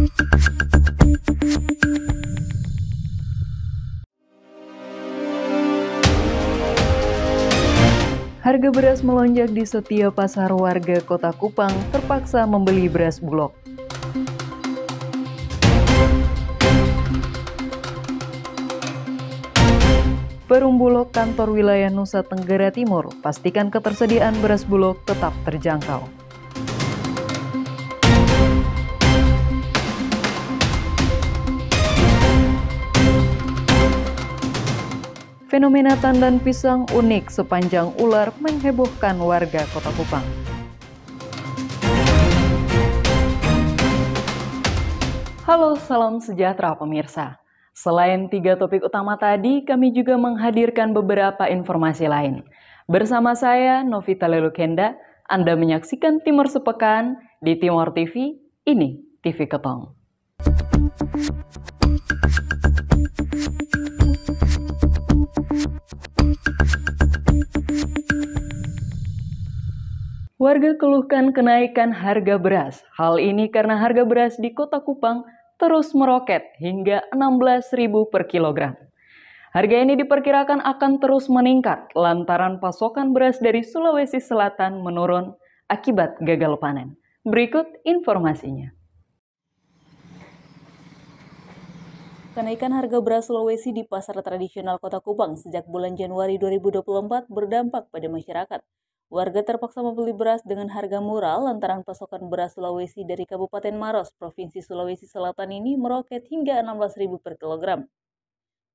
Harga beras melonjak di setiap pasar, warga Kota Kupang terpaksa membeli beras Bulog. Perum Bulog Kantor Wilayah Nusa Tenggara Timur pastikan ketersediaan beras Bulog tetap terjangkau. Fenomena tandan pisang unik sepanjang ular menghebohkan warga Kota Kupang. Halo, salam sejahtera pemirsa. Selain 3 topik utama tadi, kami juga menghadirkan beberapa informasi lain. Bersama saya, Novita Lelukenda, Anda menyaksikan Timur Sepekan di Timur TV, ini TV Ketong. Warga keluhkan kenaikan harga beras. Hal ini karena harga beras di Kota Kupang terus meroket hingga Rp16.000 per kilogram. Harga ini diperkirakan akan terus meningkat lantaran pasokan beras dari Sulawesi Selatan menurun akibat gagal panen. Berikut informasinya. Kenaikan harga beras Sulawesi di pasar tradisional Kota Kupang sejak bulan Januari 2024 berdampak pada masyarakat. Warga terpaksa membeli beras dengan harga murah lantaran pasokan beras Sulawesi dari Kabupaten Maros, Provinsi Sulawesi Selatan ini meroket hingga Rp16.000 per kilogram.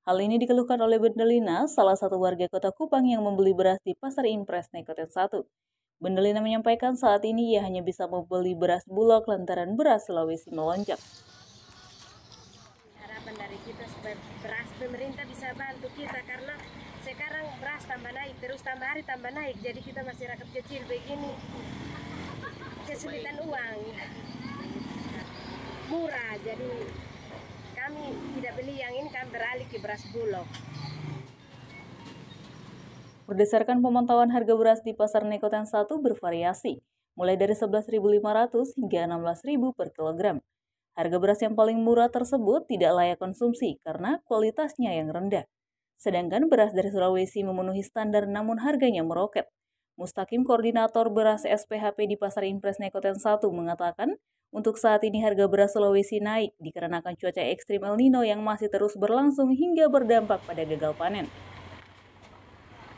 Hal ini dikeluhkan oleh Bendelina, salah satu warga Kota Kupang yang membeli beras di Pasar Impres Nekoten 1. Bendelina menyampaikan saat ini ia hanya bisa membeli beras Bulog lantaran beras Sulawesi melonjak. Harapan dari kita supaya beras pemerintah bisa bantu kita karena sekarang beras tambah naik, terus tambah hari tambah naik, jadi kita masyarakat kecil begini kesulitan uang, murah, jadi kami tidak beli yang ini, kami beralih ke beras Bulog. Berdasarkan pemantauan harga beras di Pasar Nekoten 1 bervariasi, mulai dari Rp11.500 hingga Rp16.000 per kilogram. Harga beras yang paling murah tersebut tidak layak konsumsi karena kualitasnya yang rendah. Sedangkan beras dari Sulawesi memenuhi standar namun harganya meroket. Mustaqim, koordinator beras SPHP di Pasar Impres Nekoten 1 mengatakan, untuk saat ini harga beras Sulawesi naik dikarenakan cuaca ekstrim El Nino yang masih terus berlangsung hingga berdampak pada gagal panen.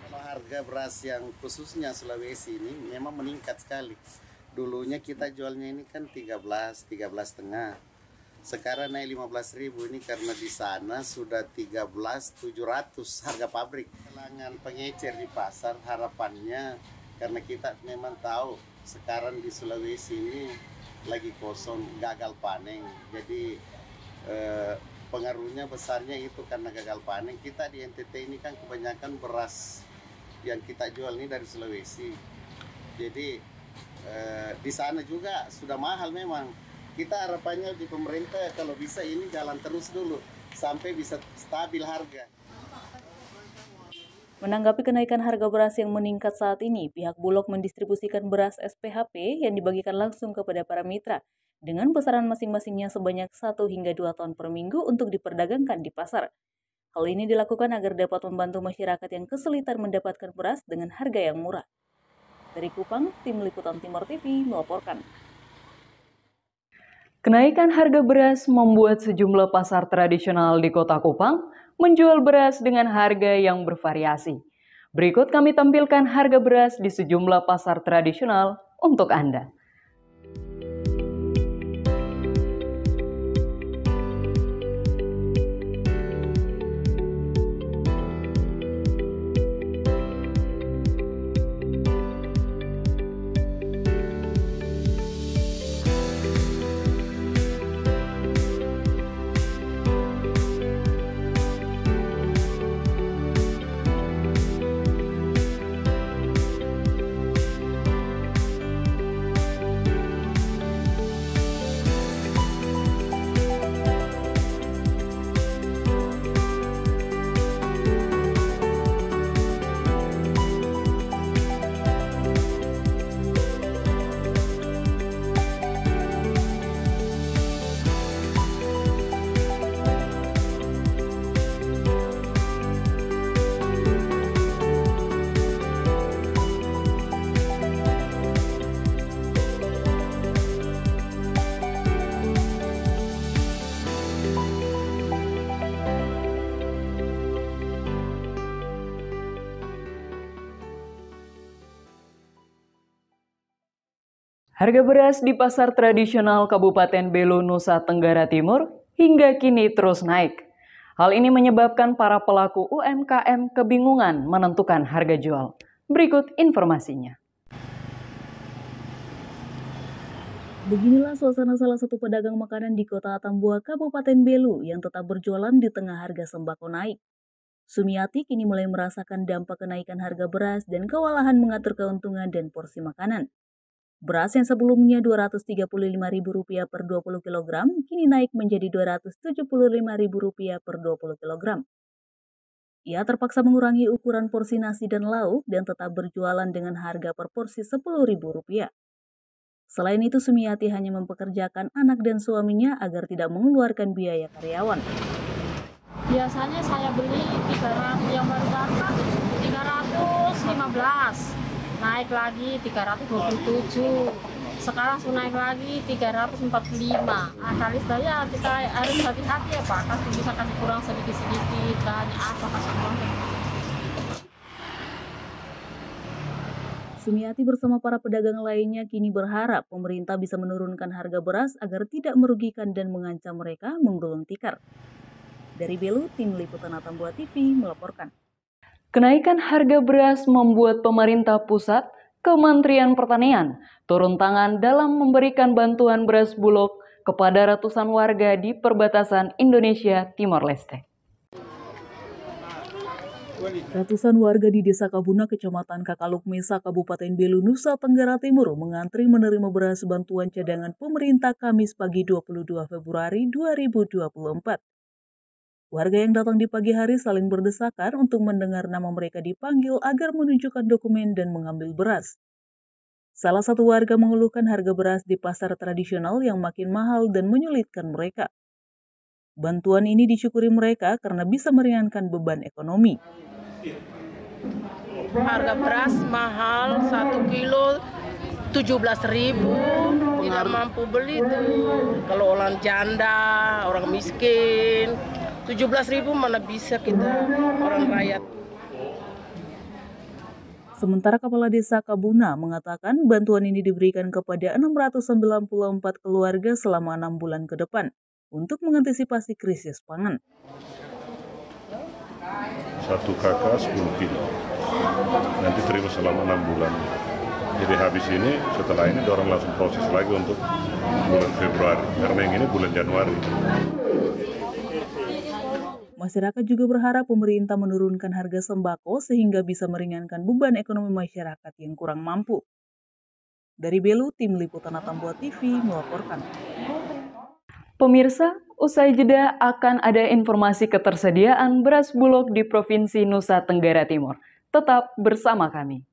Kalau harga beras yang khususnya Sulawesi ini memang meningkat sekali. Dulunya kita jualnya ini kan 13,5. Sekarang naik 15.000 ini karena di sana sudah 13.700 harga pabrik. Kalangan pengecer di pasar harapannya karena kita memang tahu sekarang di Sulawesi ini lagi kosong, gagal panen. Jadi pengaruhnya besarnya itu karena gagal panen. Kita di NTT ini kan kebanyakan beras yang kita jual ini dari Sulawesi. Jadi di sana juga sudah mahal memang. Kita harapannya di pemerintah kalau bisa ini jalan terus dulu sampai bisa stabil harga. Menanggapi kenaikan harga beras yang meningkat saat ini, pihak Bulog mendistribusikan beras SPHP yang dibagikan langsung kepada para mitra dengan besaran masing-masingnya sebanyak 1 hingga 2 ton per minggu untuk diperdagangkan di pasar. Hal ini dilakukan agar dapat membantu masyarakat yang kesulitan mendapatkan beras dengan harga yang murah. Dari Kupang, Tim Liputan Timur TV melaporkan. Kenaikan harga beras membuat sejumlah pasar tradisional di Kota Kupang menjual beras dengan harga yang bervariasi. Berikut kami tampilkan harga beras di sejumlah pasar tradisional untuk Anda. Harga beras di pasar tradisional Kabupaten Belu, Nusa Tenggara Timur hingga kini terus naik. Hal ini menyebabkan para pelaku UMKM kebingungan menentukan harga jual. Berikut informasinya. Beginilah suasana salah satu pedagang makanan di Kota Atambua, Kabupaten Belu yang tetap berjualan di tengah harga sembako naik. Sumiati kini mulai merasakan dampak kenaikan harga beras dan kewalahan mengatur keuntungan dan porsi makanan. Beras yang sebelumnya Rp235.000 per 20 kg, kini naik menjadi Rp275.000 per 20 kg. Ia terpaksa mengurangi ukuran porsi nasi dan lauk dan tetap berjualan dengan harga per porsi Rp10.000. Selain itu, Sumiati hanya mempekerjakan anak dan suaminya agar tidak mengeluarkan biaya karyawan. Biasanya saya beli 300, yang baru datang 315. Naik lagi 327, sekarang sudah naik lagi 345. Kali saya kita harus hati-hati ya Pak, kasih bisa kasih kurang sedikit-sedikit, tanya apa kasih kurang sedikit. Sumiati bersama para pedagang lainnya kini berharap pemerintah bisa menurunkan harga beras agar tidak merugikan dan mengancam mereka menggulung tikar. Dari Belu, Tim Liputan Atambua TV melaporkan. Kenaikan harga beras membuat pemerintah pusat, Kementerian Pertanian, turun tangan dalam memberikan bantuan beras bulog kepada ratusan warga di perbatasan Indonesia Timor Leste. Ratusan warga di Desa Kabuna, Kecamatan Kakaluk Mesa, Kabupaten Belu, Nusa Tenggara Timur mengantri menerima beras bantuan cadangan pemerintah Kamis pagi 22 Februari 2024. Warga yang datang di pagi hari saling berdesakan untuk mendengar nama mereka dipanggil agar menunjukkan dokumen dan mengambil beras. Salah satu warga mengeluhkan harga beras di pasar tradisional yang makin mahal dan menyulitkan mereka. Bantuan ini disyukuri mereka karena bisa meringankan beban ekonomi. Harga beras mahal, 1 kilo 17.000, tidak mampu beli tuh. Kalau orang janda, orang miskin, 17.000 mana bisa kita orang rakyat. Sementara Kepala Desa Kabuna mengatakan bantuan ini diberikan kepada 694 keluarga selama 6 bulan ke depan untuk mengantisipasi krisis pangan. 1 kakak 10 kilo, nanti terima selama 6 bulan. Jadi habis ini, setelah ini orang langsung proses lagi untuk bulan Februari, karena yang ini bulan Januari. Masyarakat juga berharap pemerintah menurunkan harga sembako sehingga bisa meringankan beban ekonomi masyarakat yang kurang mampu. Dari Belu, Tim Liputan Atambua TV melaporkan. Pemirsa, usai jeda akan ada informasi ketersediaan beras bulog di Provinsi Nusa Tenggara Timur. Tetap bersama kami.